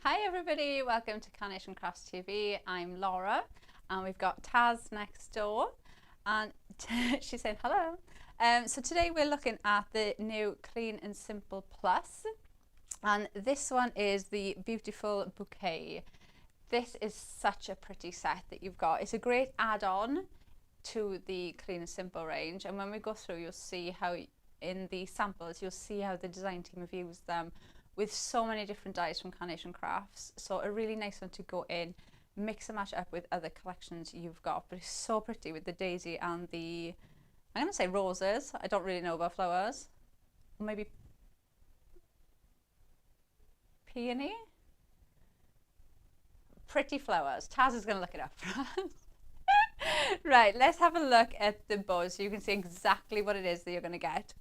Hi everybody, welcome to Carnation Crafts TV. I'm Laura and we've got Taz next door and she said hello. So today we're looking at the new Clean and Simple Plus, and this one is the Beautiful Bouquet. This is such a pretty set that you've got. It's a great add-on to the Clean and Simple range, and when we go through you'll see how in the samples you'll see how the design team have used them with so many different dyes from Carnation Crafts. So a really nice one to go in, mix and match up with other collections you've got. But it's so pretty with the daisy and the, I'm going to say roses. I don't really know about flowers. Maybe peony? Pretty flowers. Taz is going to look it up for us. Right, let's have a look at the bows so you can see exactly what it is that you're going to get.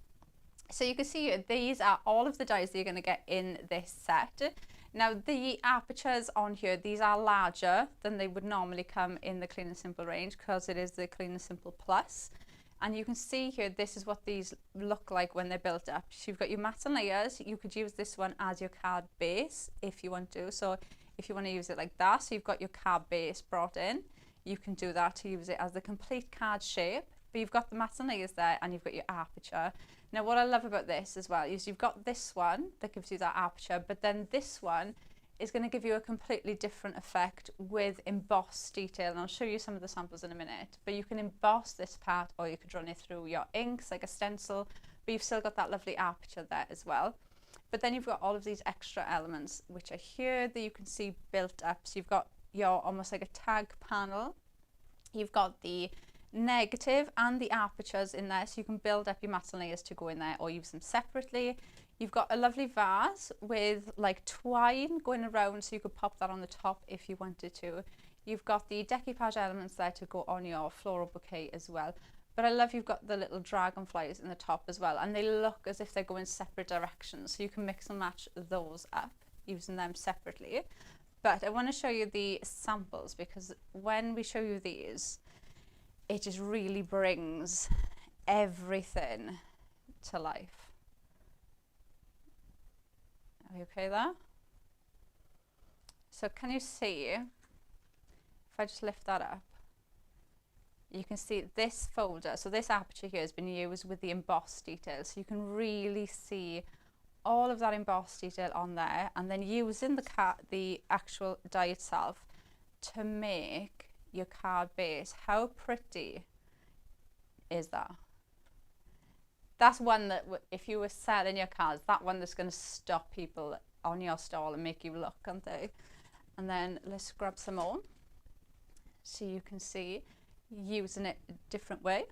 So you can see these are all of the dies that you're going to get in this set. Now the apertures on here, these are larger than they would normally come in the Clean and Simple range because it is the Clean and Simple Plus. And you can see here, this is what these look like when they're built up. So you've got your mats and layers. You could use this one as your card base if you want to. So if you want to use it like that, so you've got your card base brought in, you can do that to use it as the complete card shape. But you've got the mats and layers there and you've got your aperture. Now what I love about this as well is you've got this one that gives you that aperture, but then this one is going to give you a completely different effect with embossed detail, and I'll show you some of the samples in a minute. But you can emboss this part or you could run it through your inks like a stencil, but you've still got that lovely aperture there as well. But then you've got all of these extra elements which are here that you can see built up. So you've got your almost like a tag panel, you've got the negative and the apertures in there, so you can build up your mats and layers to go in there or use them separately. You've got a lovely vase with like twine going around, so you could pop that on the top if you wanted to. You've got the decoupage elements there to go on your floral bouquet as well. But I love you've got the little dragonflies in the top as well, and they look as if they're going separate directions, so you can mix and match those up using them separately. But I want to show you the samples because when we show you these, it just really brings everything to life. Are you okay there? So can you see, if I just lift that up, you can see this folder, so this aperture here has been used with the embossed detail, so you can really see all of that embossed detail on there, and then using the actual die itself to make your card base. How pretty is that? That's one that if you were selling your cards, that one that's going to stop people on your stall and make you look, aren't they? And then let's grab some more so you can see using it a different way.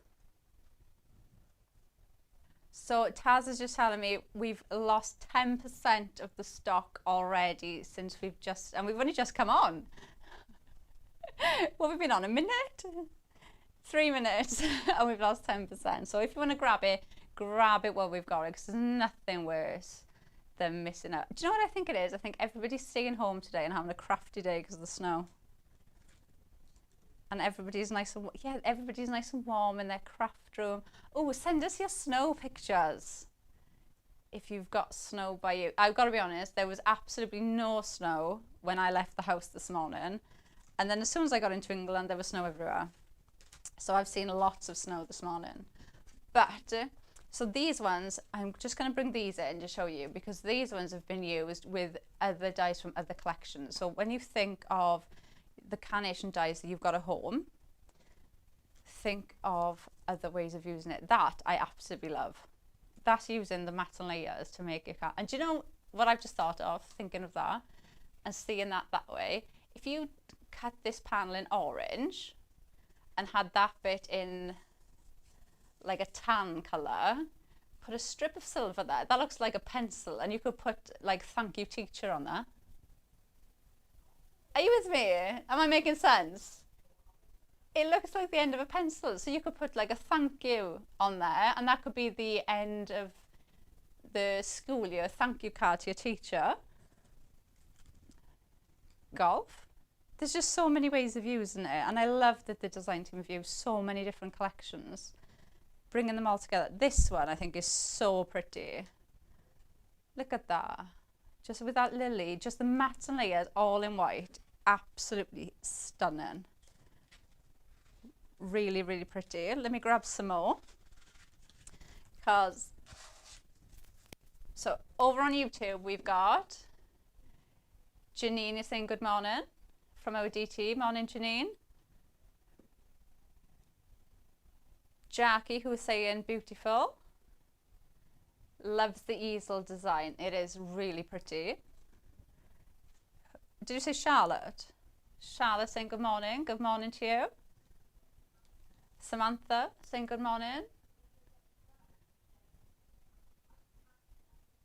So Taz is just telling me we've lost 10% of the stock already since we've only just come on. What have we been on, a minute? 3 minutes and we've lost 10%. So if you want to grab it while we've got it, because there's nothing worse than missing out. Do you know what I think it is? I think everybody's staying home today and having a crafty day because of the snow. And everybody's nice and warm in their craft room. Oh, send us your snow pictures if you've got snow by you. I've got to be honest, there was absolutely no snow when I left the house this morning. And then as soon as I got into England, there was snow everywhere. So I've seen lots of snow this morning. But, so these ones, I'm just going to bring these in to show you because these ones have been used with other dies from other collections. So when you think of the Carnation dies that you've got at home, think of other ways of using it. That I absolutely love. That's using the mats and layers to make your card. And do you know what I've just thought of, thinking of that and seeing that way? If you cut this panel in orange and had that bit in like a tan colour, put a strip of silver there, that looks like a pencil, and you could put like thank you teacher on there. Are you with me? Am I making sense? It looks like the end of a pencil, so you could put like a thank you on there, and that could be the end of the school year thank you card to your teacher. Golf. There's just so many ways of using it, and I love that the design team have used so many different collections, bringing them all together. This one I think is so pretty. Look at that. just with that lily, just the mats and layers all in white. Absolutely stunning. Really, really pretty. Let me grab some more. Because, so over on YouTube, we've got Janine is saying good morning from ODT. Morning, Janine. Jackie, who is saying beautiful. Loves the easel design. It is really pretty. Did you say Charlotte? Charlotte saying good morning. Good morning to you. Samantha saying good morning.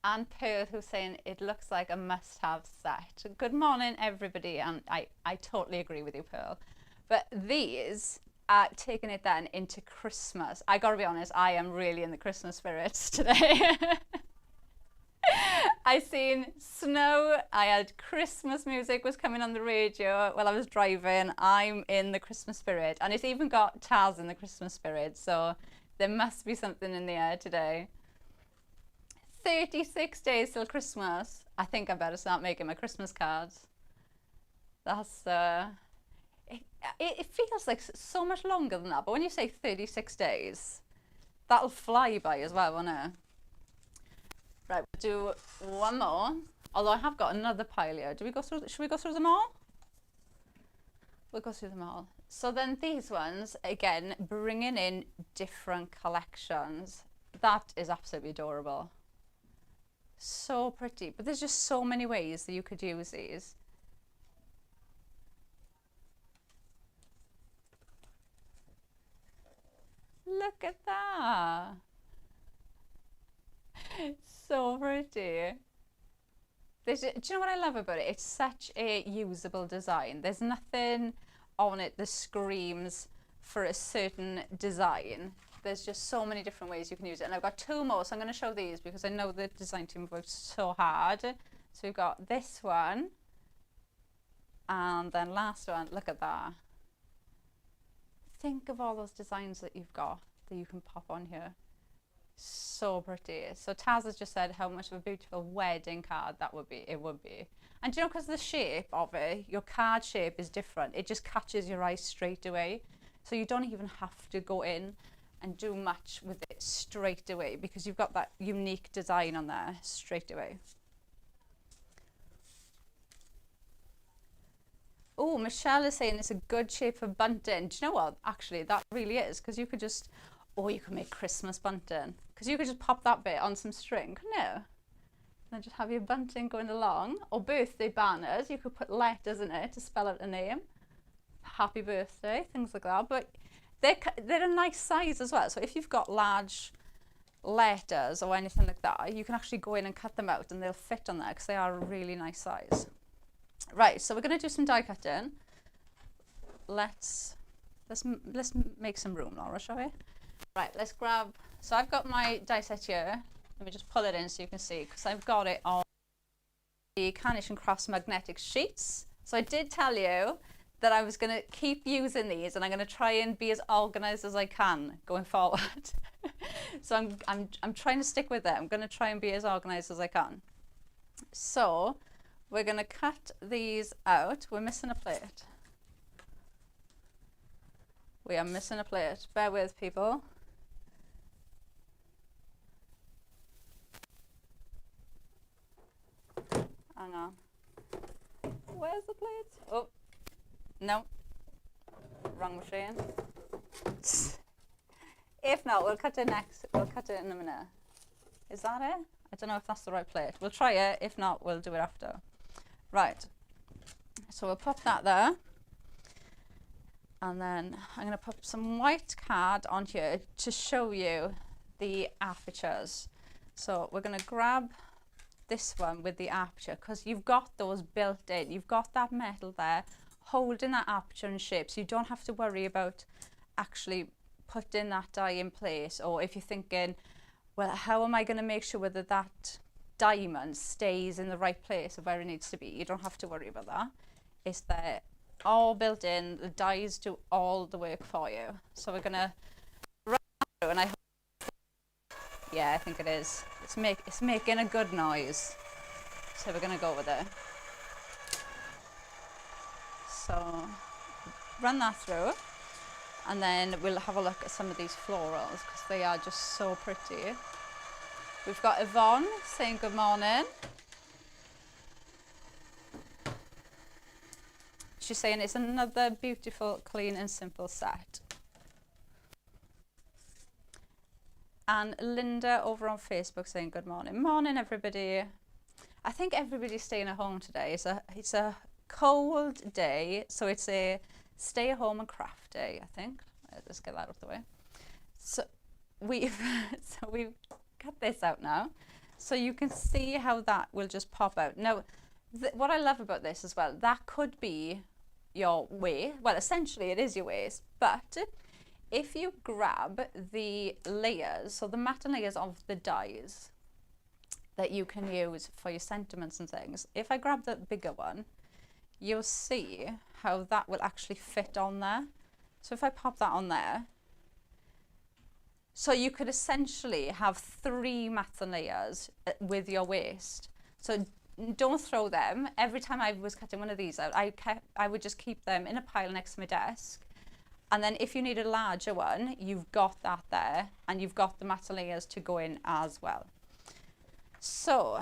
And Pearl, who's saying it looks like a must-have set. Good morning, everybody. And I totally agree with you, Pearl. But these are taking it then into Christmas. I gotta be honest, I am really in the Christmas spirits today. I seen snow. I had Christmas music was coming on the radio while I was driving. I'm in the Christmas spirit. And it's even got Taz in the Christmas spirit. So there must be something in the air today. 36 days till Christmas. I think I better start making my Christmas cards. That's it feels like so much longer than that, but when you say 36 days, that'll fly by as well, won't it? Right, we'll do one more. Although I have got another pile here. Should we go through them all? We'll go through them all. So then these ones, again, bringing in different collections. That is absolutely adorable. So pretty, but there's just so many ways that you could use these. Look at that. So pretty. Do you know what I love about it? It's such a usable design. There's nothing on it that screams for a certain design. There's just so many different ways you can use it. And I've got two more, so I'm going to show these because I know the design team worked so hard. So we've got this one. And then last one, look at that. Think of all those designs that you've got that you can pop on here. So pretty. So Taz has just said how much of a beautiful wedding card that would be. It would be. And do you know, because the shape of it, your card shape is different. It just catches your eye straight away. So you don't even have to go in and do much with it straight away because you've got that unique design on there straight away. Oh, Michelle is saying it's a good shape for bunting. Do you know what? Actually, that really is, because you could just, or you could make Christmas bunting, because you could just pop that bit on some string, couldn't you? And then just have your bunting going along, or birthday banners. You could put letters in it to spell out a name, happy birthday, things like that. But they're a nice size as well. So if you've got large letters or anything like that, you can actually go in and cut them out, and they'll fit on there because they are a really nice size. Right, so we're going to do some die cutting. Let's make some room, Laura, shall we? Right, let's grab. So I've got my die set here. Let me just pull it in so you can see, because I've got it on the Carnation Crafts magnetic sheets. So I did tell you that I was going to keep using these, and I'm going to try and be as organized as I can going forward. So I'm trying to stick with it. I'm going to try and be as organized as I can. So we're going to cut these out. We're missing a plate. We are missing a plate. Bear with, people. Hang on. Where's the plate? Oh, no. Wrong machine. If not, we'll cut it next. We'll cut it in a minute. Is that it? I don't know if that's the right plate. We'll try it. If not, we'll do it after. Right. So we'll pop that there. And then I'm going to put some white card on here to show you the apertures. So we're going to grab this one with the aperture, because you've got those built in. You've got that metal there holding that aperture and shape, so you don't have to worry about actually putting that die in place. Or if you're thinking, well, how am I going to make sure whether that diamond stays in the right place of where it needs to be? You don't have to worry about that. It's there, all built in. The dies do all the work for you. So we're going to run through, and I hope, yeah, I think it is. It's making a good noise. So we're going to go with it. So run that through, and then we'll have a look at some of these florals because they are just so pretty. We've got Yvonne saying good morning. She's saying it's another beautiful, clean and simple set. And Linda over on Facebook saying good morning. Morning everybody. I think everybody's staying at home today. It's a cold day, so it's a stay at home and craft day, I think. Let's get that out of the way. So we've got this out now, so you can see how that will just pop out. Now, what I love about this as well, that could be your waist. Well, essentially it is your waist, but if you grab the layers, so the matte layers of the dies that you can use for your sentiments and things, if I grab the bigger one, you'll see how that will actually fit on there. So if I pop that on there, so you could essentially have 3 matte layers with your waist. So don't throw them. Every time I was cutting one of these out, I would just keep them in a pile next to my desk. And then if you need a larger one, you've got that there, and you've got the matte layers to go in as well. So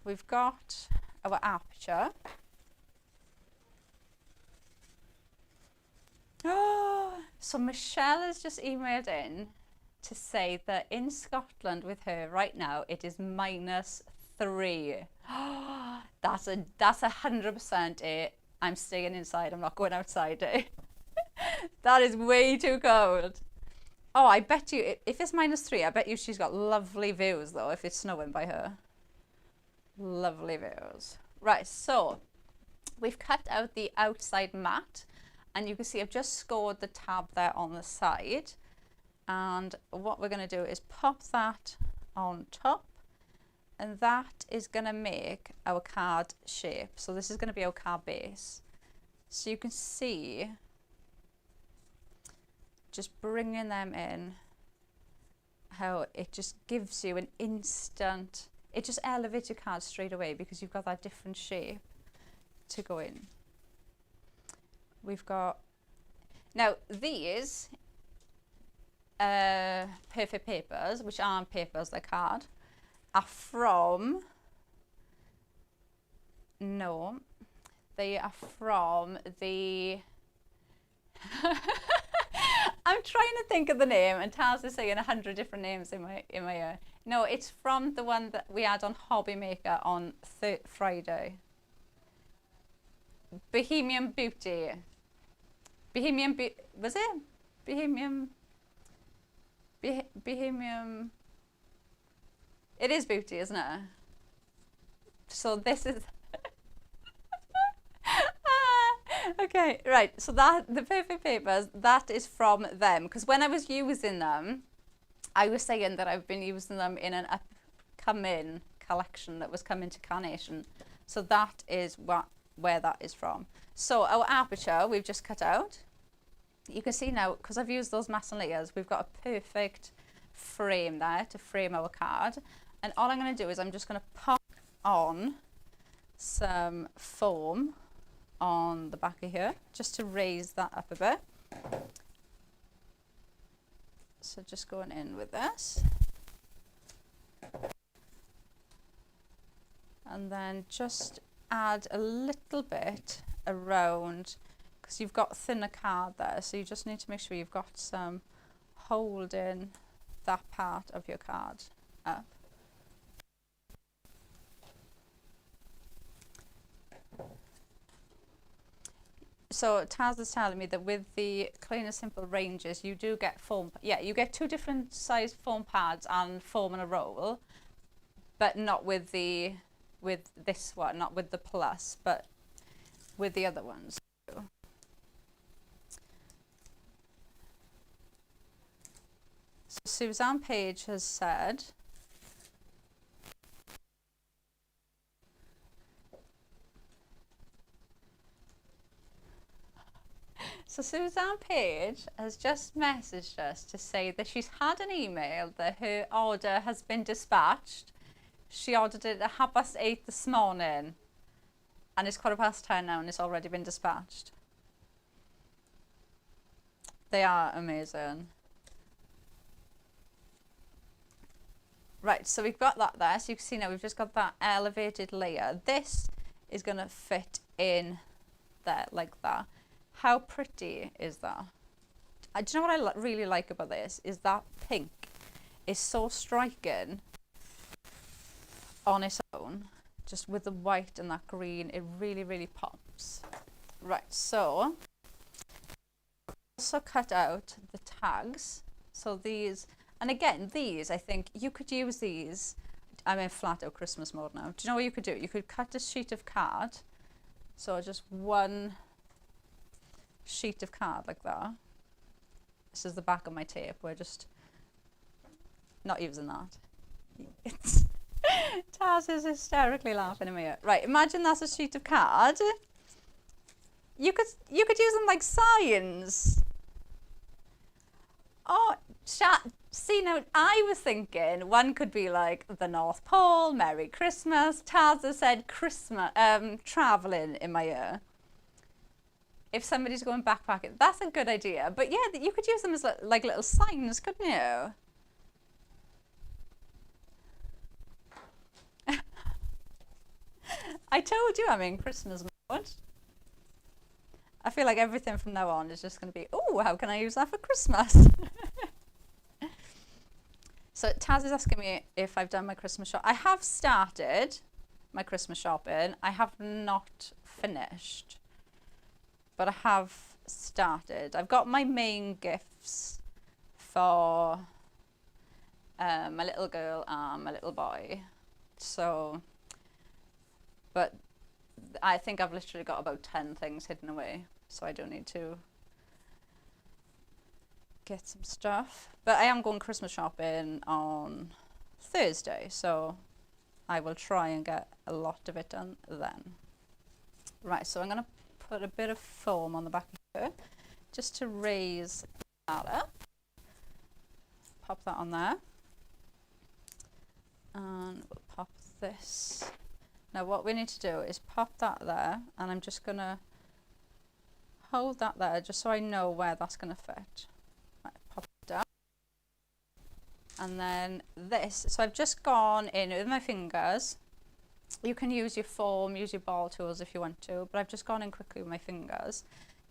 we've got our aperture. Oh, so Michelle has just emailed in to say that in Scotland with her right now it is -3. That's 100% it. I'm staying inside. I'm not going outside. That is way too cold. Oh, I bet you if it's -3, I bet you she's got lovely views though if it's snowing by her. Lovely views. Right, so we've cut out the outside mat, and you can see I've just scored the tab there on the side. And what we're going to do is pop that on top, and that is going to make our card shape. So this is going to be our card base. So you can see, just bringing them in, how it just gives you an instant, it just elevates your card straight away because you've got that different shape to go in. We've got, now these perfect papers, which aren't papers, they're card, are from, no, they are from the, I'm trying to think of the name, and Taz is saying 100 different names in my ear. No, it's from the one that we had on Hobby Maker on Friday. Bohemian Beauty. Was it? Bohemian. It is Beauty, isn't it? So this is. Okay, right. So that the perfect papers, that is from them. Because when I was using them, I was saying that I've been using them in an upcoming collection that was coming to Carnation. So that is where that is from. So our aperture we've just cut out. You can see now, because I've used those matte layers, we've got a perfect frame there to frame our card. And all I'm going to do is I'm just going to pop on some foam on the back of here, just to raise that up a bit. So just going in with this. And then just add a little bit around, because you've got thinner card there, so you just need to make sure you've got some holding that part of your card up. So Taz is telling me that with the clean and simple ranges, you do get foam. Yeah, you get 2 different size foam pads and foam in a roll, but not with this one, not with the plus, but with the other ones. So Suzanne Page has said, so Suzanne Page has just messaged us to say that she's had an email that her order has been dispatched She ordered it at 8:30 this morning, and it's 10:15 now, and it's already been dispatched. They are amazing. Right, so we've got that there. So you can see now we've just got that elevated layer. This is going to fit in there like that. How pretty is that? Do you know what I really like about this? Is that pink is so striking on its own, just with the white and that green. It really, really pops. Right, so also cut out the tags. So these, and again, these, I think you could use these. I'm in flat out Christmas mode now. Do you know what you could do? You could cut a sheet of card. So just one sheet of card like that. This is the back of my tape. We're just not using that. Taz is hysterically laughing at me. Right, imagine that's a sheet of card. You could use them like signs. Oh, see now, I was thinking one could be like the North Pole, Merry Christmas. Taz has said Christmas, traveling in my ear. If somebody's going backpacking, that's a good idea. But yeah, you could use them as like little signs, couldn't you? I told you I'm in Christmas mode. I feel like everything from now on is just going to be, oh, how can I use that for Christmas? So Taz is asking me if I've done my Christmas shop. I have started my Christmas shopping. I have not finished, but I have started. I've got my main gifts for my little girl and my little boy. So, but I think I've literally got about 10 things hidden away, so I don't need to get some stuff. But I am going Christmas shopping on Thursday, so I will try and get a lot of it done then. Right, so I'm going to put a bit of foam on the back of here just to raise that up. Pop that on there. And we'll pop this. Now what we need to do is pop that there, and I'm just going to hold that there just so I know where that's going to fit. Right, pop it down. And then this, so I've just gone in with my fingers. You can use your foam, use your ball tools if you want to, but I've just gone in quickly with my fingers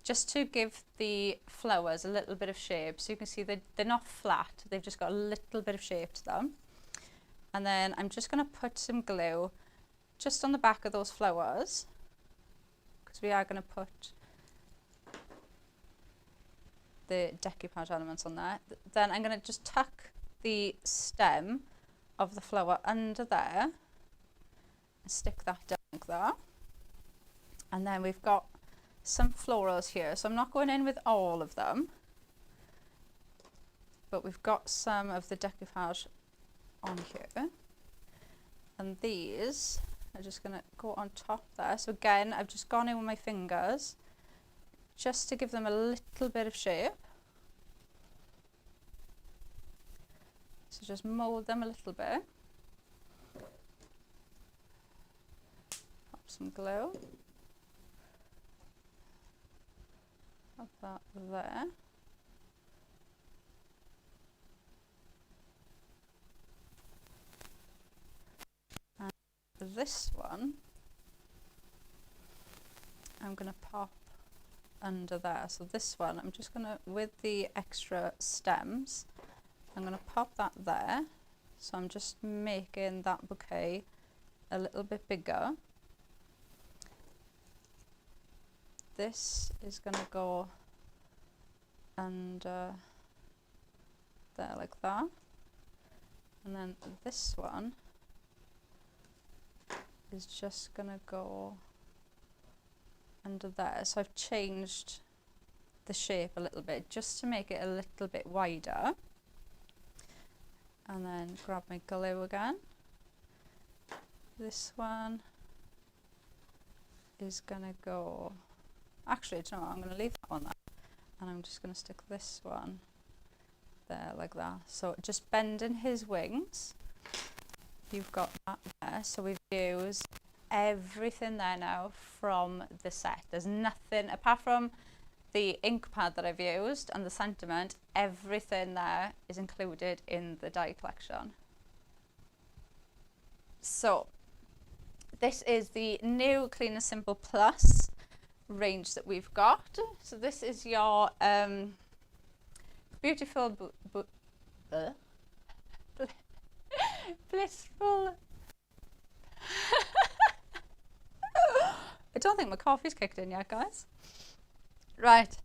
just to give the flowers a little bit of shape. So you can see they're not flat, they've just got a little bit of shape to them. And then I'm just going to put some glue just on the back of those flowers, because we are going to put the decoupage elements on there. Then I'm going to just tuck the stem of the flower under there and stick that down like that. And then we've got some florals here, so I'm not going in with all of them, but we've got some of the decoupage on here, and these are just going to go on top there. So again, I've just gone in with my fingers just to give them a little bit of shape. So just mold them a little bit. Pop some glue. Pop that there. And this one, I'm going to pop under there. So this one, I'm just going to, with the extra stems, I'm going to pop that there. So I'm just making that bouquet a little bit bigger. This is going to go under there like that. And then this one is just going to go under there. So I've changed the shape a little bit just to make it a little bit wider. And then grab my glue again. This one is going to go, actually, do you know what? I'm going to leave that one there. And I'm just going to stick this one there like that. So just bending his wings, you've got that there. So we've used everything there now from the set. There's nothing apart from the ink pad that I've used and the sentiment. Everything there is included in the die collection. So this is the new Clean and Simple Plus range that we've got. So this is your beautiful blissful I don't think my coffee's kicked in yet, guys. Right,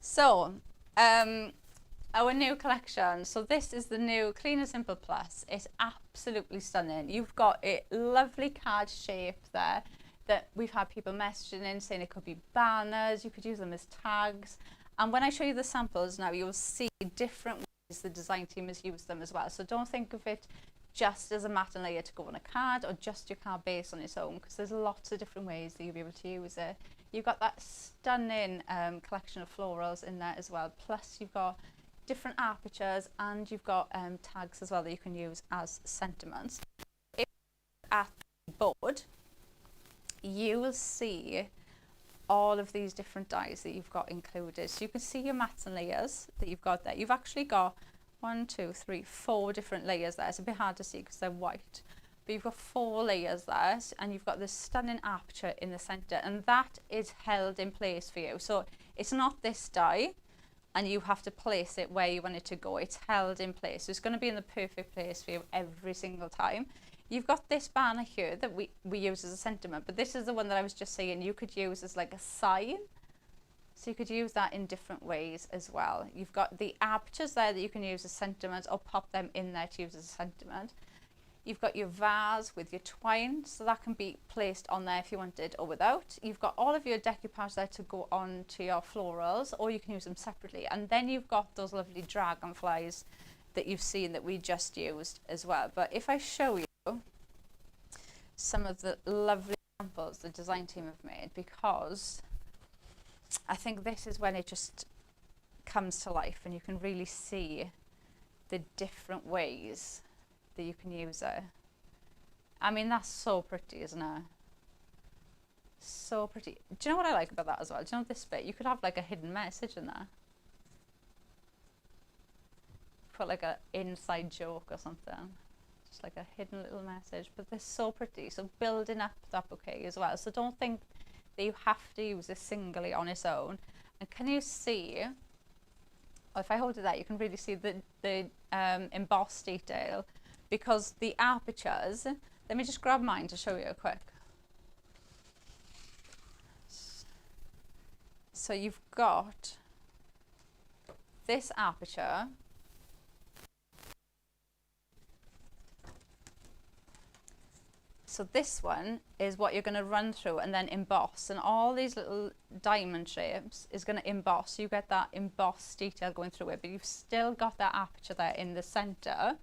so our new collection. So this is the new Clean and Simple Plus. It's absolutely stunning. You've got a lovely card shape there that we've had people messaging in saying it could be banners, you could use them as tags. And when I show you the samples now, you'll see different ways the design team has used them as well. So don't think of it just as a matte layer to go on a card or just your card base on its own, because there's lots of different ways that you'll be able to use it. You've got that stunning collection of florals in there as well. Plus you've got different apertures and you've got tags as well that you can use as sentiments. If you look at the board, you will see all of these different dies that you've got included. So you can see your mattes and layers that you've got there. You've actually got 1, 2, 3, 4 different layers there. It's a bit hard to see because they're white. But you've got 4 layers there, and you've got this stunning aperture in the center, and that is held in place for you. So it's not this die and you have to place it where you want it to go. It's held in place. So it's going to be in the perfect place for you every single time. You've got this banner here that we use as a sentiment, but this is the one that I was just saying you could use as like a sign. So you could use that in different ways as well. You've got the apertures there that you can use as sentiments or pop them in there to use as a sentiment. You've got your vase with your twine, so that can be placed on there if you wanted or without. You've got all of your decoupage there to go on to your florals, or you can use them separately. And then you've got those lovely dragonflies that you've seen that we just used as well. But if I show you some of the lovely samples the design team have made, because I think this is when it just comes to life and you can really see the different ways that you can use it. I mean, that's so pretty, isn't it? So pretty. Do you know what I like about that as well? Do you know this bit? You could have like a hidden message in there. Put like an inside joke or something. Just like a hidden little message. But they're so pretty. So building up that bouquet as well. So don't think that you have to use this singly on its own. And can you see, or if I hold it there, you can really see the embossed detail, because the apertures, let me just grab mine to show you quick. So you've got this aperture, so this one is what you're going to run through and then emboss, and all these little diamond shapes is going to emboss. You get that embossed detail going through it, but you've still got that aperture there in the center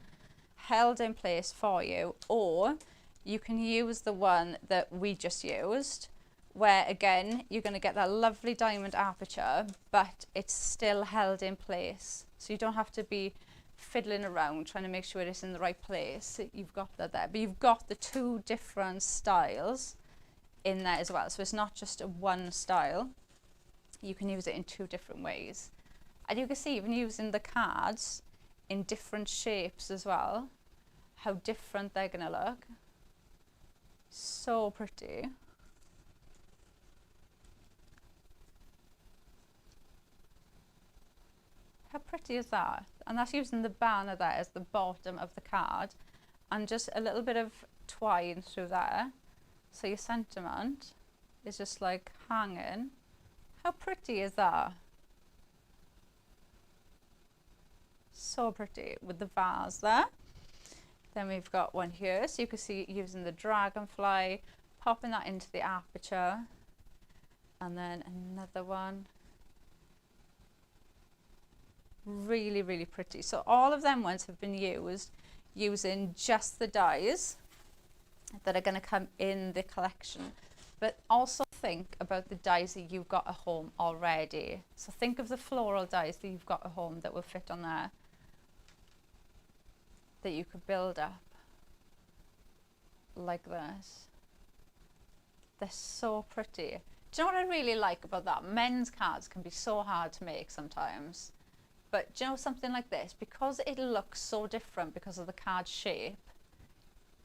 held in place for you. Or you can use the one that we just used, where again you're going to get that lovely diamond aperture, but it's still held in place, so you don't have to be fiddling around trying to make sure it's in the right place. You've got that there, but you've got the 2 different styles in there as well, so it's not just a one style. You can use it in 2 different ways, and you can see even using the cards in different shapes as well, how different they're going to look. So pretty. How pretty is that? And that's using the banner there as the bottom of the card, and just a little bit of twine through there, so your sentiment is just like hanging. How pretty is that? So pretty with the vase there. Then we've got one here, so you can see using the dragonfly, popping that into the aperture, and then another one. Really, really pretty. So all of them ones have been used using just the dies that are going to come in the collection. But also think about the dies that you've got at home already. So think of the floral dies that you've got at home that will fit on there, that you could build up. like this. They're so pretty. Do you know what I really like about that? Men's cards can be so hard to make sometimes. But do you know something like this? Because it looks so different because of the card shape,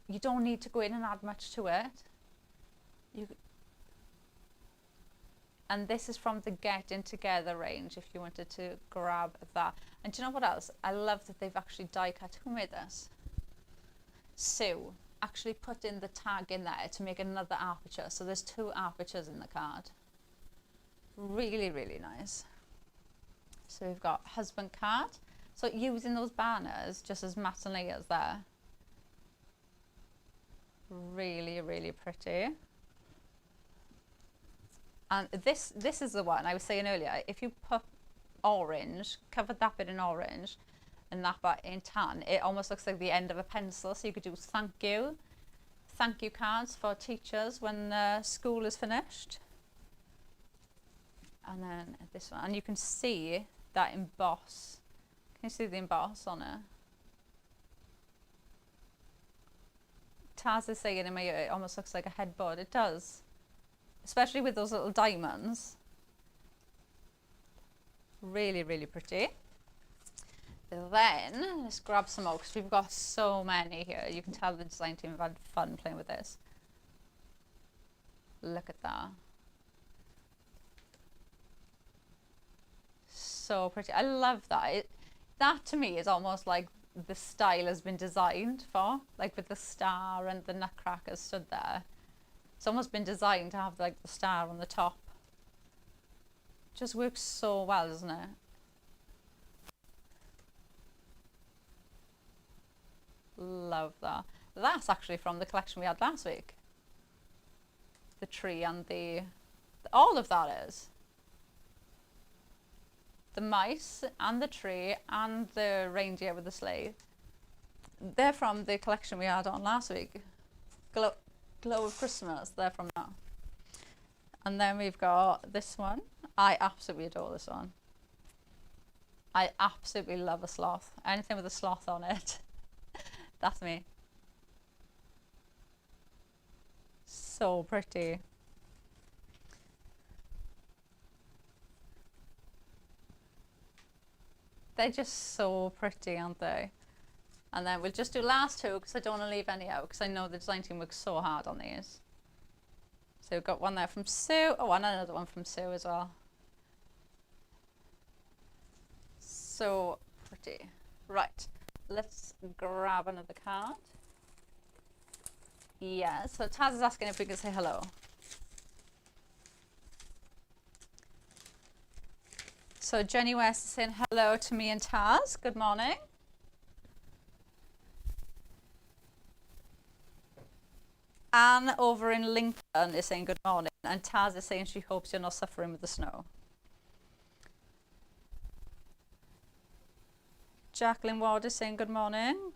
you don't need to go in and add much to it. And this is from the Getting Together range, if you wanted to grab that. And do you know what else? I love that they've actually die cut. Who made this? Sue actually put in the tag in there to make another aperture. So there's 2 apertures in the card. Really, really nice. So we've got husband card. So using those banners just as mats and layers there. Really, really pretty. And this is the one I was saying earlier. If you put orange, cover that bit in orange and that bit in tan, it almost looks like the end of a pencil. So you could do thank you cards for teachers when school is finished. And then this one, and you can see that emboss. Can you see the emboss on it? Taz is saying in my ear, it almost looks like a headboard. It does. Especially with those little diamonds. Really, really pretty. Then, let's grab some more because we've got so many here. You can tell the design team have had fun playing with this. Look at that. So pretty. I love that. That to me is almost like the style has been designed for. Like with the star and the nutcrackers stood there. It's almost been designed to have like the star on the top. Just works so well, doesn't it? Love that. That's actually from the collection we had last week. The tree and all of that is. The mice and the tree and the reindeer with the sleigh. They're from the collection we had on last week. Glow of Christmas, they're from that. And then we've got this one. I absolutely adore this one. I absolutely love a sloth. Anything with a sloth on it. That's me. So pretty. They're just so pretty, aren't they? And then we'll just do last 2 because I don't want to leave any out because I know the design team works so hard on these. So we've got one there from Sue. Oh, and another one from Sue as well. So pretty. Right, let's grab another card. Yeah, so Taz is asking if we can say hello. So Jenny West is saying hello to me and Taz. Good morning. Anne over in Lincoln is saying good morning, and Taz is saying she hopes you're not suffering with the snow. Jacqueline Ward is saying good morning.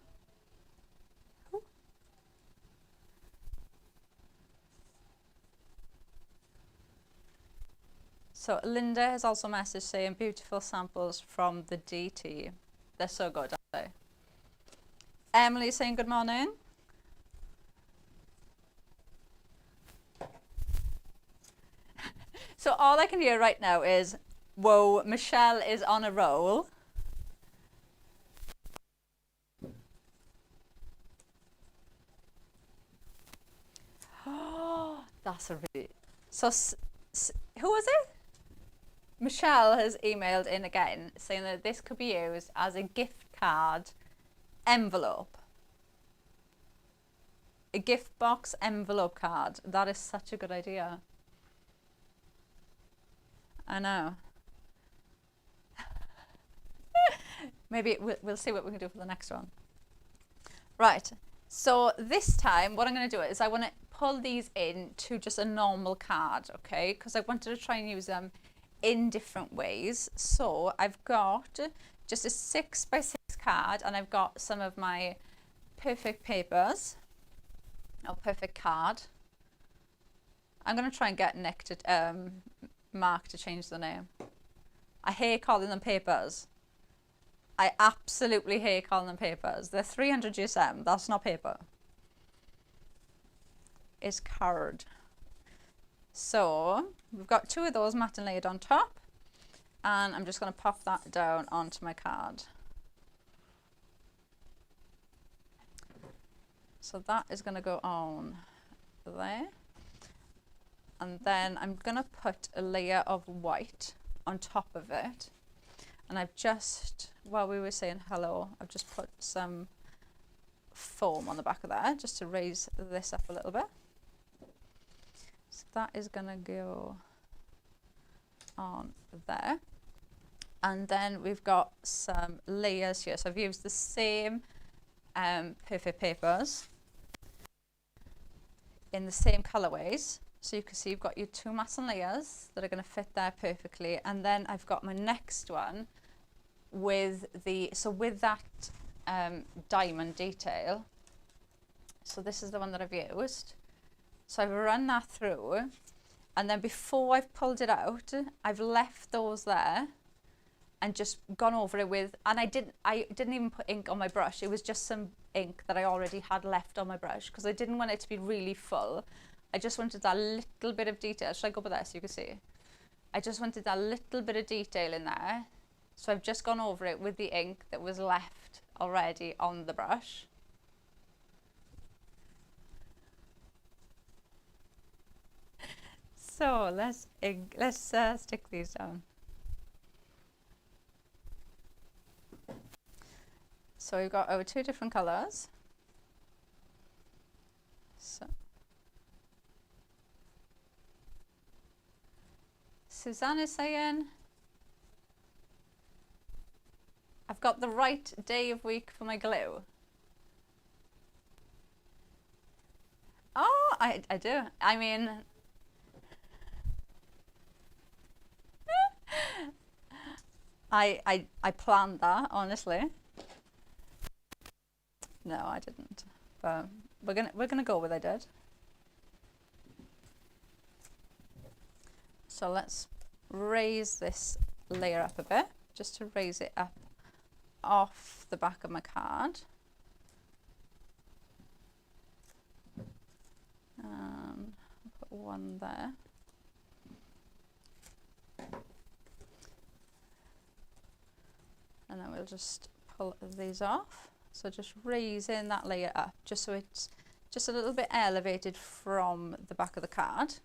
So Linda has also messaged saying beautiful samples from the DT. They're so good, aren't they? Emily is saying good morning. So all I can hear right now is, whoa, Michelle is on a roll. Oh, that's a really... So, who was it? Michelle has emailed in again saying that this could be used as a gift card envelope. A gift box envelope card. That is such a good idea. I know. Maybe we'll see what we can do for the next one. Right. So this time what I'm going to do is I want to pull these in to just a normal card, okay? Because I wanted to try and use them in different ways. So I've got just a 6x6 card and I've got some of my perfect papers, or perfect card. I'm going to try and get Nick to, Mark to change the name. I hate calling them papers. I absolutely hate calling them papers. They're 300 GSM, that's not paper. is card. So we've got 2 of those matte and layered on top, and I'm just going to pop that down onto my card. So that is going to go on there, and then I'm going to put a layer of white on top of it. And I've just, while we were saying hello, I've just put some foam on the back of that just to raise this up a little bit. So that is going to go on there. And then we've got some layers here. So I've used the same perfect papers in the same colorways. So you can see you've got your 2 matte and layers that are going to fit there perfectly. And then I've got my next one with the, so with that diamond detail. So this is the one that I've used. So I've run that through, and then before I've pulled it out, I've left those there and just gone over it with, and I didn't even put ink on my brush. It was just some ink that I already had left on my brush because I didn't want it to be really full. I just wanted that little bit of detail. Should I go over there so you can see? I just wanted that little bit of detail in there. So I've just gone over it with the ink that was left already on the brush. So let's stick these down. So we've got our 2 different colours. So Suzanne is saying, I've got the right day of week for my glue. Oh, I do. I mean, I planned that, honestly. No, I didn't. But we're gonna go with I did. So let's raise this layer up a bit, just to raise it up off the back of my card. And put one there. And then we'll just pull these off. So just raising that layer up, just so it's just a little bit elevated from the back of the card.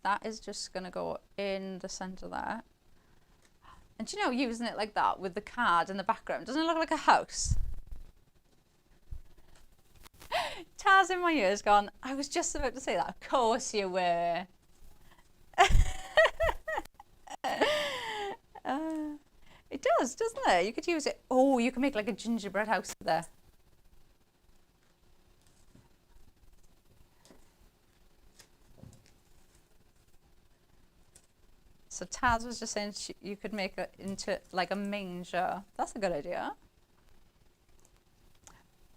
That is just going to go in the centre there. And you know, using it like that with the card in the background, doesn't it look like a house? Taz in my ears gone, I was just about to say that. Of course you were. It does, doesn't it? You could use it. Oh, you can make like a gingerbread house there. So Taz was just saying you could make it into like a manger. That's a good idea.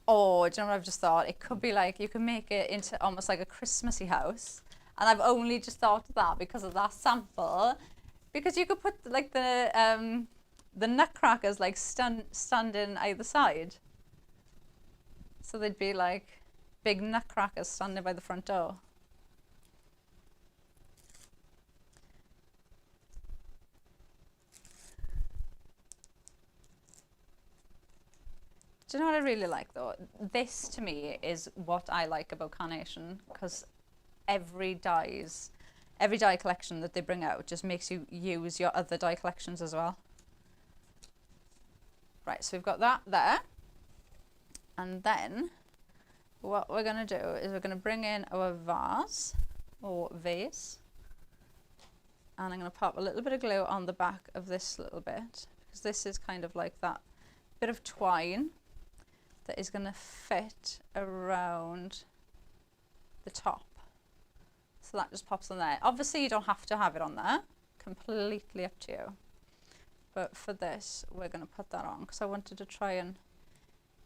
Oh, do you know what I've just thought? It could be like you can make it into almost like a Christmassy house. And I've only just thought of that because of that sample. Because you could put like the nutcrackers like standing either side. So they'd be like big nutcrackers standing by the front door. Do you know what I really like though? This to me is what I like about Carnation, because every dye collection that they bring out just makes you use your other dye collections as well. Right, so we've got that there. And then what we're going to do is we're going to bring in our vase or vase. And I'm going to pop a little bit of glue on the back of this little bit, because this is kind of like that bit of twine that is going to fit around the top. So that just pops on there. Obviously you don't have to have it on there, completely up to you. But for this, we're going to put that on because I wanted to try and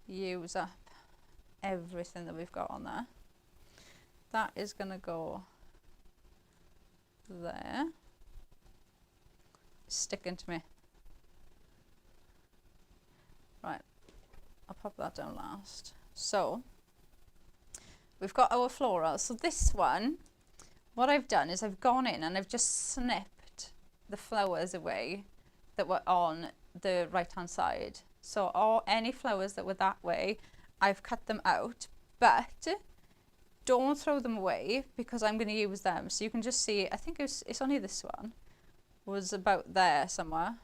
use up everything that we've got on there. That is going to go there. It's sticking to me. Right, I'll pop that down last. So we've got our floral. So this one, what I've done is I've gone in and I've just snipped the flowers away that were on the right hand side. So any flowers that were that way, I've cut them out, but don't throw them away because I'm going to use them. So you can just see, I think it's only this one, was about there somewhere.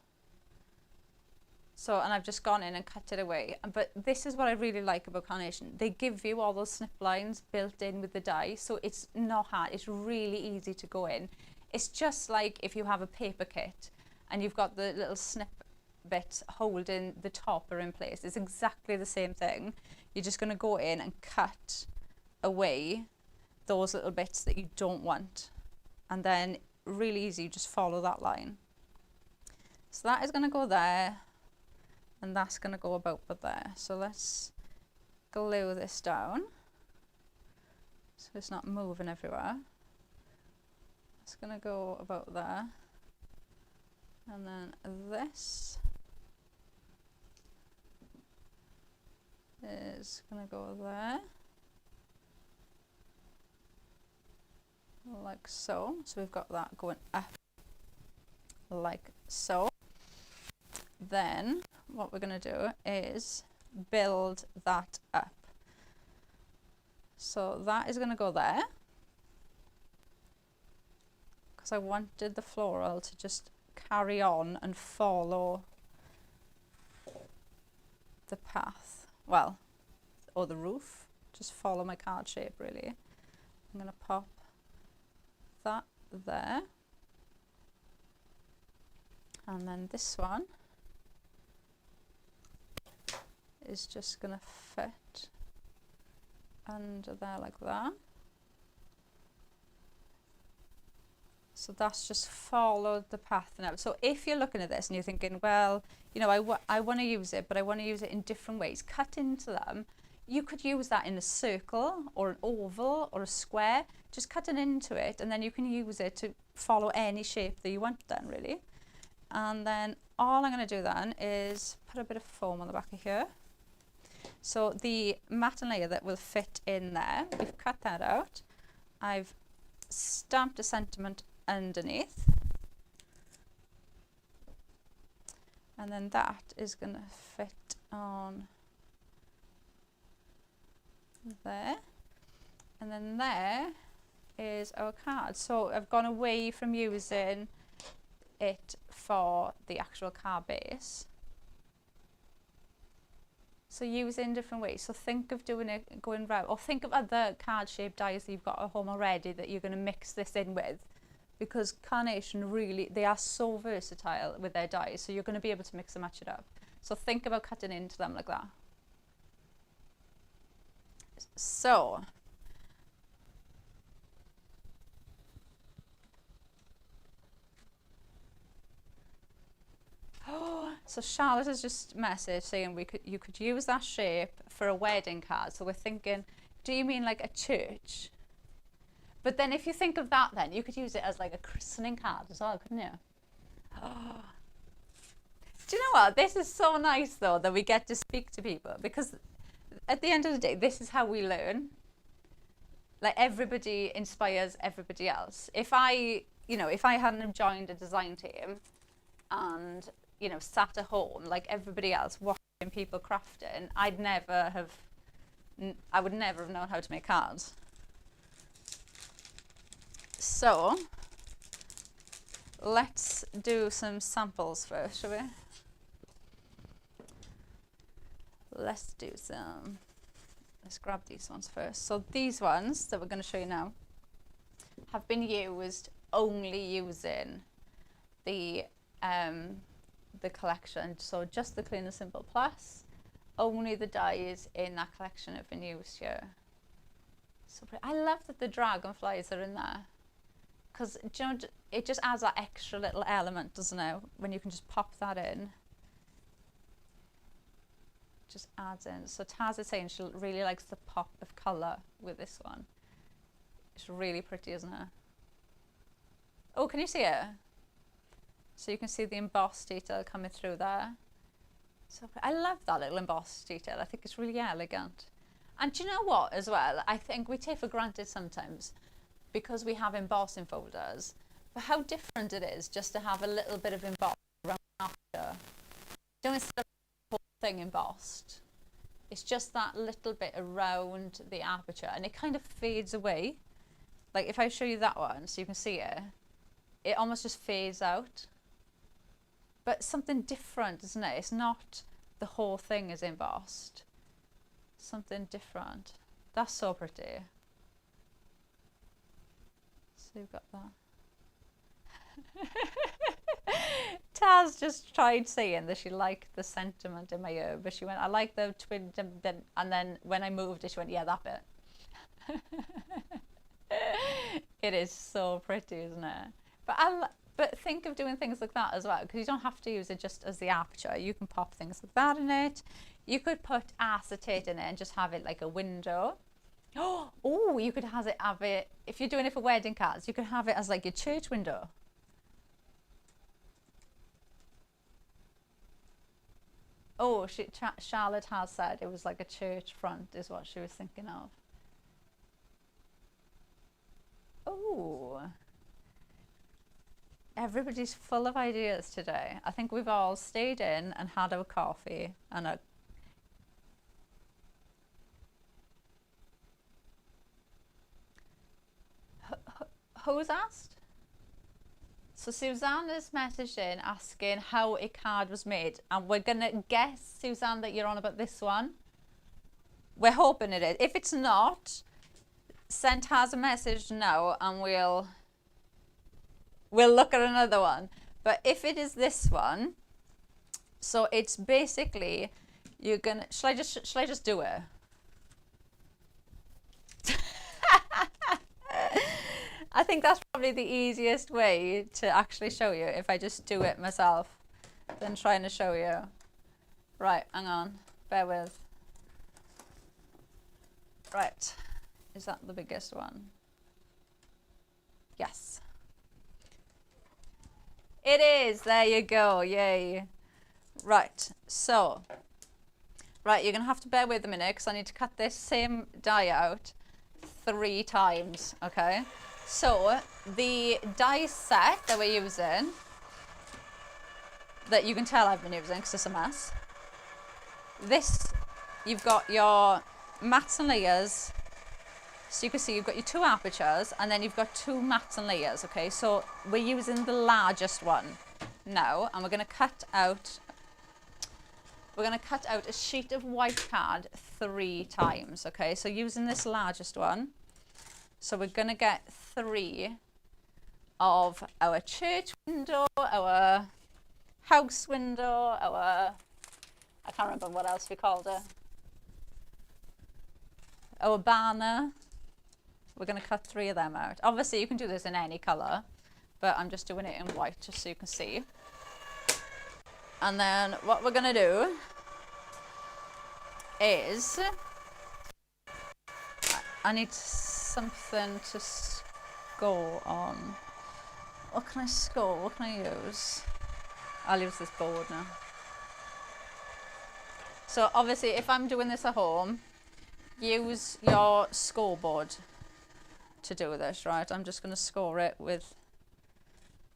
So, and I've just gone in and cut it away. But this is what I really like about Carnation. They give you all those snip lines built in with the die. So it's not hard. It's really easy to go in. It's just like if you have a paper kit and you've got the little snip bits holding the top are in place. It's exactly the same thing. You're just going to go in and cut away those little bits that you don't want. And then really easy, you just follow that line. So that is going to go there. And that's going to go about there. So let's glue this down so it's not moving everywhere. It's going to go about there. And then this is going to go there. Like so. So we've got that going up like so. Then what we're going to do is build that up. So that is going to go there because I wanted the floral to just carry on and follow the path, well, or the roof, just follow my card shape really. I'm going to pop that there, and then this one is just going to fit under there like that. So that's just followed the path now. So if you're looking at this and you're thinking, well, you know, I want to use it, but I want to use it in different ways, cut into them. You could use that in a circle or an oval or a square, just cut it into it, and then you can use it to follow any shape that you want then really. And then all I'm going to do then is put a bit of foam on the back of here. So the matte layer that will fit in there, we've cut that out. I've stamped a sentiment underneath. And then that is going to fit on there. And then there is our card. So I've gone away from using it for the actual card base. So use it in different ways. So think of doing it going round, or think of other card shaped dies that you've got at home already that you're going to mix this in with, because Carnation really, they are so versatile with their dies, so you're going to be able to mix and match it up. So think about cutting into them like that. So so Charlotte has just messaged saying you could use that shape for a wedding card. So we're thinking, do you mean like a church? But then if you think of that, then you could use it as like a christening card as well, couldn't you? Oh. Do you know what? This is so nice though that we get to speak to people, because at the end of the day, this is how we learn. Like everybody inspires everybody else. If I hadn't joined a design team and sat at home like everybody else watching people crafting, I would never have known how to make cards. So let's do some samples first, shall we? Let's grab these ones first. So these ones that we're going to show you now have been used only using the collection. So just the Clean and Simple Plus, only the dies in that collection have been used here. So I love that the dragonflies are in there, because it just adds that extra little element, doesn't it, when you can just pop that in. Just adds in. So Taz is saying she really likes the pop of colour with this one. It's really pretty, isn't it? Oh, can you see it? So you can see the embossed detail coming through there. So I love that little embossed detail. I think it's really elegant. And do you know what as well? I think we take for granted sometimes because we have embossing folders, but how different it is just to have a little bit of embossing around the aperture. Don't instead of the whole thing embossed. It's just that little bit around the aperture and it kind of fades away. Like if I show you that one so you can see it, it almost just fades out. But something different, isn't it? It's not the whole thing is embossed. Something different. That's so pretty. So you've got that. Taz just tried saying that she liked the sentiment in my ear, but she went, I like the twin, and then when I moved it, she went, yeah, that bit. It is so pretty, isn't it? But think of doing things like that as well, because you don't have to use it just as the aperture. You can pop things like that in it. You could put acetate in it and just have it like a window. Oh, you could have it, if you're doing it for wedding cards, you could have it as like your church window. Oh, Charlotte has said it was like a church front is what she was thinking of. Oh, everybody's full of ideas today. I think we've all stayed in and had our coffee and a who's asked? So Suzanne has messaged in asking how a card was made, and we're gonna guess, Suzanne, that you're on about this one. We're hoping it is. If it's not, send us a message now and we'll look at another one. But if it is this one, so it's basically you're gonna shall I just do it? I think that's probably the easiest way to actually show you, if I just do it myself than trying to show you. Right, hang on, bear with. Right, is that the biggest one? Yes. It is, there you go, yay. Right, so, right, you're gonna have to bear with a minute because I need to cut this same die out 3 times, okay? So the die set that we're using, that you can tell I've been using because it's a mess. This, you've got your mats and layers. So you can see you've got your 2 apertures and then you've got 2 mats and layers, okay? So we're using the largest one now, and we're going to cut out a sheet of white card 3 times, okay? So using this largest one. So we're going to get 3 of our church window, our house window, I can't remember what else we called it, our banner. We're going to cut 3 of them out. Obviously you can do this in any colour, but I'm just doing it in white just so you can see. And then what we're going to do is, I need something to score on. What can I score? What can I use? I'll use this board now. So obviously if I'm doing this at home, use your scoreboard to do this, right? I'm just going to score it with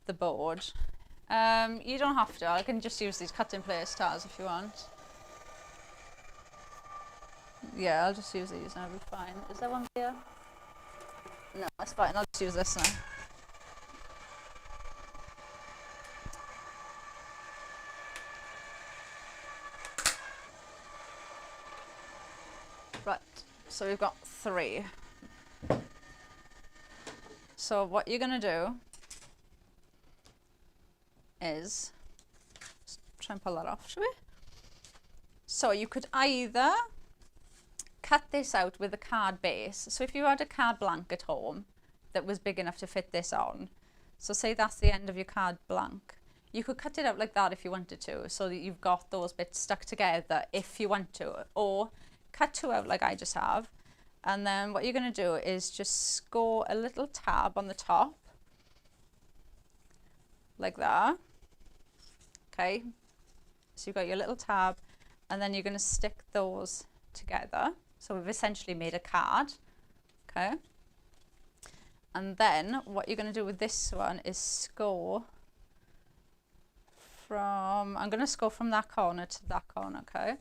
the board. You don't have to. I can just use these cut in place stars if you want. Yeah, I'll just use these and I'll be fine. Is there one here? No, that's fine. I'll just use this now. Right, so we've got 3. So what you're going to do is, let's try and pull that off, shall we? So you could either cut this out with a card base. So if you had a card blank at home that was big enough to fit this on, so say that's the end of your card blank, you could cut it out like that if you wanted to, so that you've got those bits stuck together if you want to, or cut 2 out like I just have. And then what you're going to do is just score a little tab on the top, like that. Okay, so you've got your little tab, and then you're going to stick those together. So we've essentially made a card, okay? And then what you're going to do with this one is score from, I'm going to score from that corner to that corner, okay?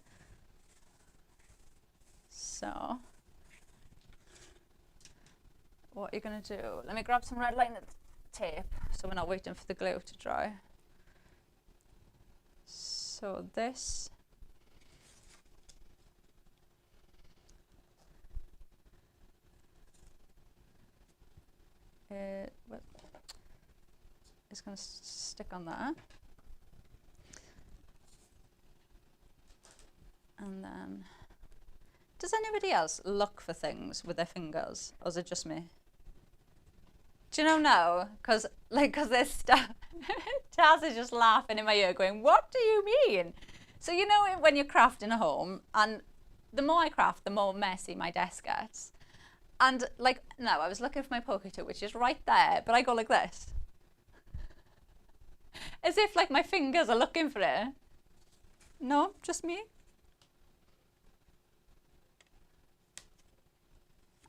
So what you're going to do, let me grab some red liner tape so we're not waiting for the glue to dry. So this it's going to stick on there. And then, does anybody else look for things with their fingers, or is it just me? Do you know now? Because there's stuff. Taz is just laughing in my ear going, what do you mean? So you know when you're crafting a home, and the more I craft, the more messy my desk gets. And like, no, I was looking for my poker tool, which is right there, but I go like this. As if like my fingers are looking for it. No, just me?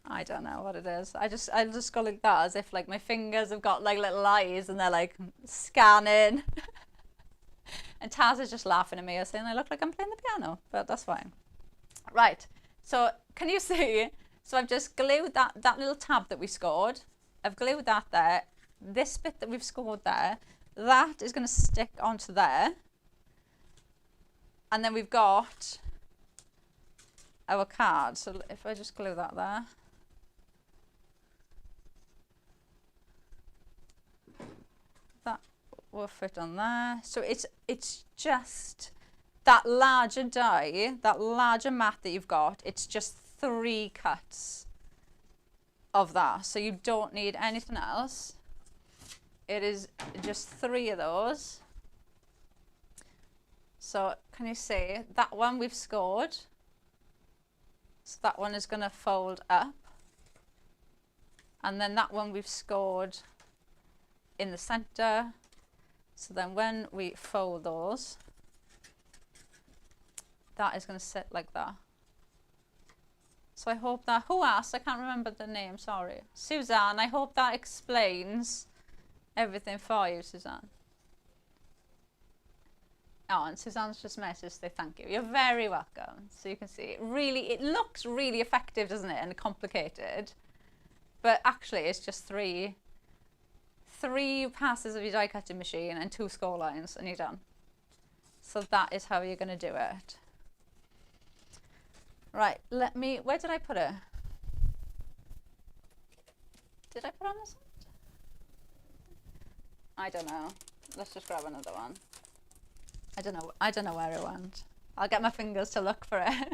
I don't know what it is. I just go like that, as if like my fingers have got like little eyes and they're like scanning. And Taz is just laughing at me, saying I look like I'm playing the piano, but that's fine. Right, so can you see? So I've just glued that little tab that we scored. I've glued that there. This bit that we've scored there, that is going to stick onto there. And then we've got our card. So if I just glue that there. That will fit on there. So it's just that larger die, that larger mat that you've got, it's just 3 cuts of that. So you don't need anything else. It is just 3 of those. So can you see that one we've scored? So that one is going to fold up. And then that one we've scored in the center. So then when we fold those, that is going to sit like that. So I hope that, who asked? I can't remember the name, sorry. Suzanne, I hope that explains everything for you, Suzanne. Oh, and Suzanne's just messaged to say thank you. You're very welcome. So you can see it looks really effective, doesn't it? And complicated. But actually it's just three passes of your die cutting machine and 2 score lines and you're done. So that is how you're going to do it. Right, where did I put it? Did I put it on this side? I don't know. Let's just grab another one. I don't know where it went. I'll get my fingers to look for it.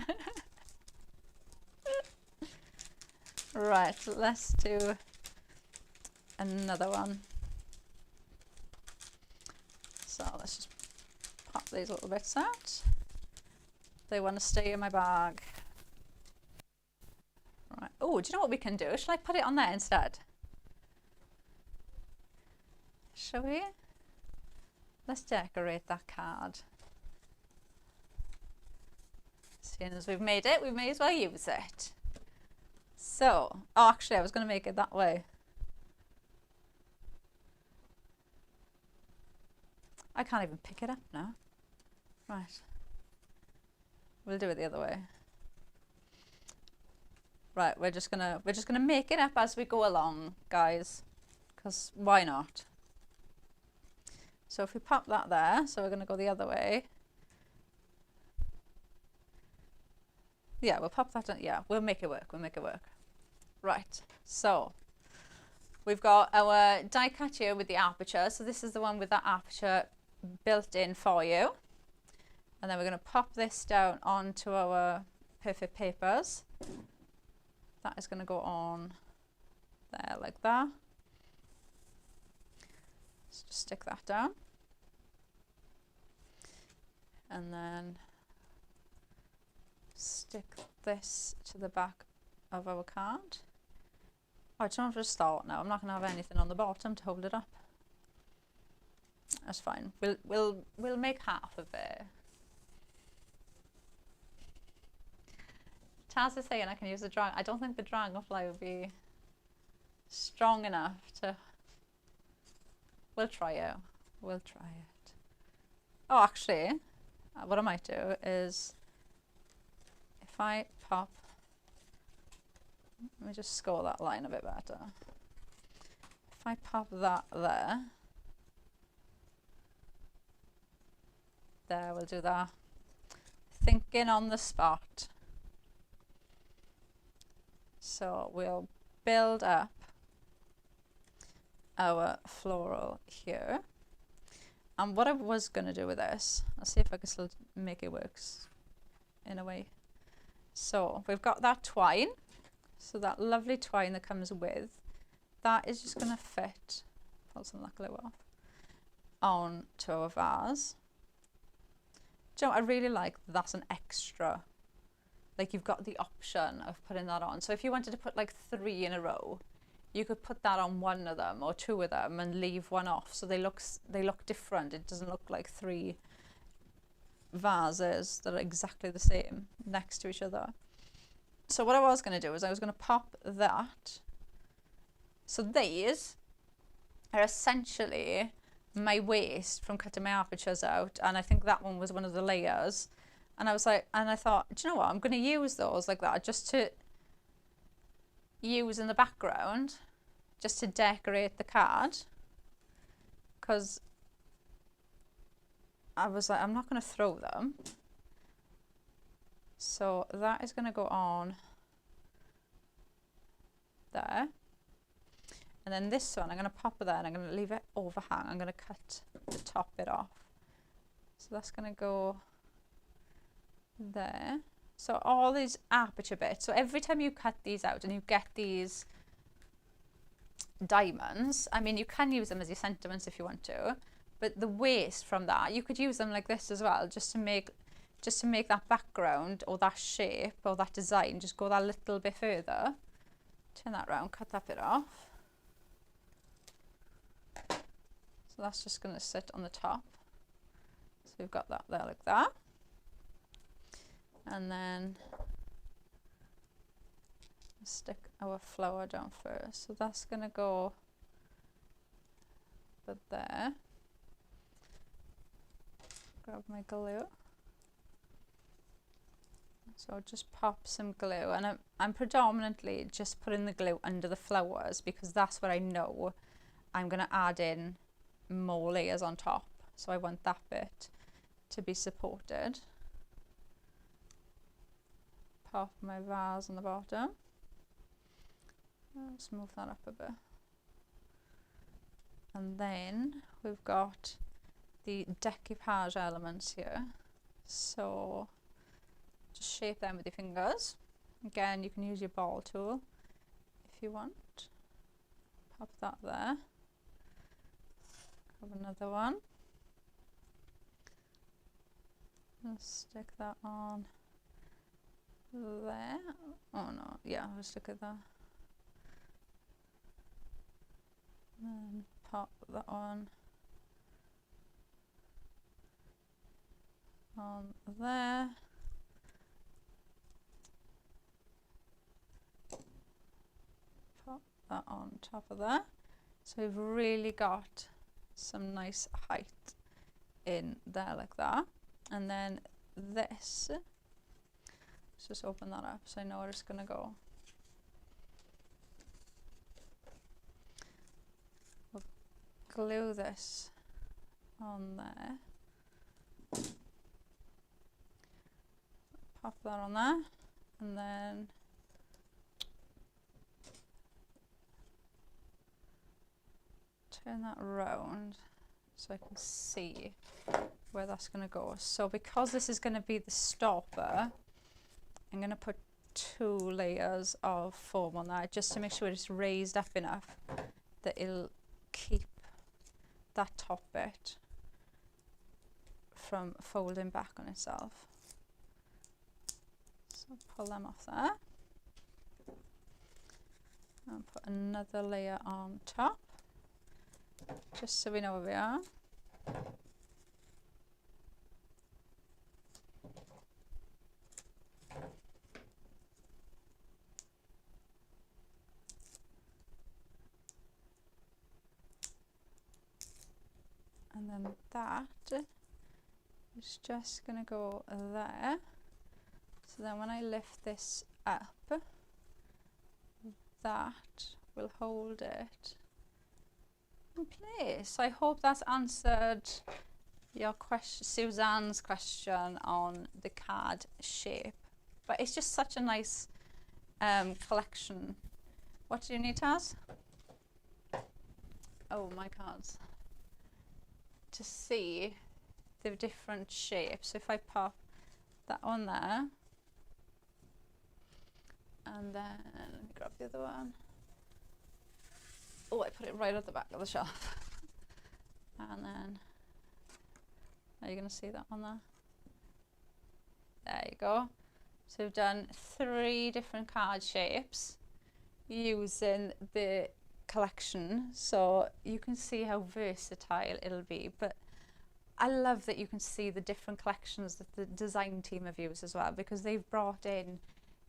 Right, let's do another one. So let's just pop these little bits out. They want to stay in my bag. Right. Oh, do you know what we can do? Shall I put it on there instead? Shall we? Let's decorate that card. Seeing as we've made it, we may as well use it. So, oh, actually, I was going to make it that way. I can't even pick it up now. Right. We'll do it the other way. Right, we're just gonna make it up as we go along, guys, because why not? So if we pop that there, so we're gonna go the other way. Yeah, we'll pop that on, yeah, we'll make it work, Right, so we've got our die cut here with the aperture. So this is the one with that aperture built in for you. And then we're going to pop this down onto our perfect papers. That is going to go on there like that. Let's just stick that down. And then stick this to the back of our card. Oh, it's not for a start now. I'm not going to have anything on the bottom to hold it up. That's fine. We'll make half of it. Taz is saying I can use the dragon. I don't think the dragonfly would be strong enough to... We'll try it. We'll try it. Oh, actually, what I might do is if I pop... Let me just score that line a bit better. If I pop that there... There, we'll do that. Thinking on the spot. So we'll build up our floral here. And what I was going to do with this, I'll see if I can still make it work in a way. So we've got that twine. So that lovely twine that comes with, that is just going to fit, pull some of that glue off, onto our vase. Do you know what I really like? That's an extra. Like you've got the option of putting that on. So if you wanted to put like 3 in a row, you could put that on one of them or 2 of them and leave one off. So they look different. It doesn't look like 3 vases that are exactly the same next to each other. So what I was going to do is I was going to pop that. So these are essentially my waste from cutting my apertures out, and I think that one was one of the layers, and I was like, and I thought, do you know what, I'm going to use those like that just to use in the background, just to decorate the card, because I was like, I'm not going to throw them, so that is going to go on there. And then this one, I'm going to pop it there and I'm going to leave it overhang. I'm going to cut the top bit off. So that's going to go there. So all these aperture bits. So every time you cut these out and you get these diamonds, I mean, you can use them as your sentiments if you want to, but the waste from that, you could use them like this as well, just to make that background or that shape or that design just go that little bit further. Turn that around, cut that bit off. So that's just going to sit on the top. So we've got that there like that. And then stick our flower down first. So that's going to go there. Grab my glue. So just pop some glue, and I'm predominantly just putting the glue under the flowers because that's what I know I'm going to add in more layers on top, so I want that bit to be supported. Pop my vase on the bottom. Let's move that up a bit. And then we've got the decoupage elements here, so just shape them with your fingers. Again, you can use your ball tool if you want. Pop that there. Have another one. Let's stick that on there. Oh no, yeah, let's stick it there. And then pop that on there. Pop that on top of there. So we've really got some nice height in there like that. And then this, let's just open that up so I know where it's going to go. We'll glue this on there. Pop that on there, and then turn that around so I can see where that's going to go. So because this is going to be the stopper, I'm going to put 2 layers of foam on that just to make sure it's raised up enough that it'll keep that top bit from folding back on itself. So pull them off there and put another layer on top just so we know where we are. And then that is just going to go there. So then when I lift this up, that will hold it in place. I hope that's answered your question, Suzanne's question on the card shape. But it's just such a nice collection. What do you need, Taz? Oh, my cards. To see the different shapes. So if I pop that on there, and then let me grab the other one. Oh, I put it right at the back of the shelf. And then, are you going to see that on there? There you go. So we've done 3 different card shapes using the collection, so you can see how versatile it'll be. But I love that you can see the different collections that the design team have used as well, because they've brought in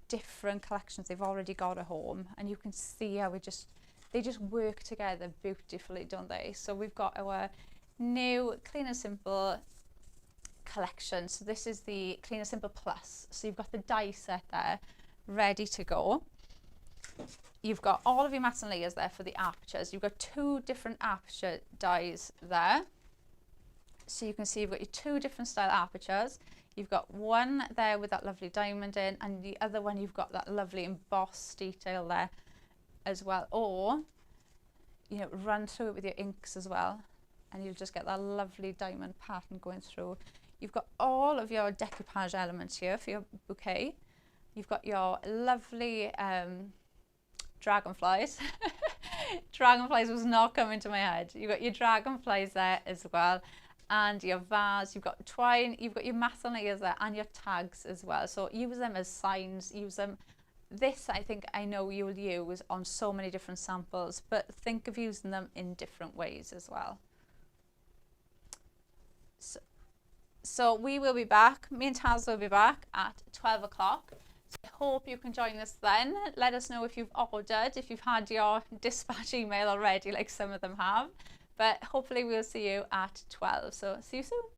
different collections they've already got at home, and you can see how they just work together beautifully, don't they? So we've got our new Clean and Simple collection. So this is the Clean and Simple Plus. So you've got the die set there ready to go. You've got all of your mats and layers there for the apertures. You've got 2 different aperture dies there. So you can see you've got your 2 different style apertures. You've got one there with that lovely diamond in, and the other one you've got that lovely embossed detail there as well. Or, you know, run through it with your inks as well, and you'll just get that lovely diamond pattern going through. You've got all of your decoupage elements here for your bouquet. You've got your lovely dragonflies. Dragonflies was not coming to my head. You've got your dragonflies there as well, and your vase. You've got twine, you've got your mats and layers there, and your tags as well. So use them as signs, use them. This, I know you will use on so many different samples, but think of using them in different ways as well. So we will be back, me and Taz will be back at 12 o'clock. So I hope you can join us then. Let us know if you've ordered, if you've had your dispatch email already, like some of them have. But hopefully we'll see you at 12. So see you soon.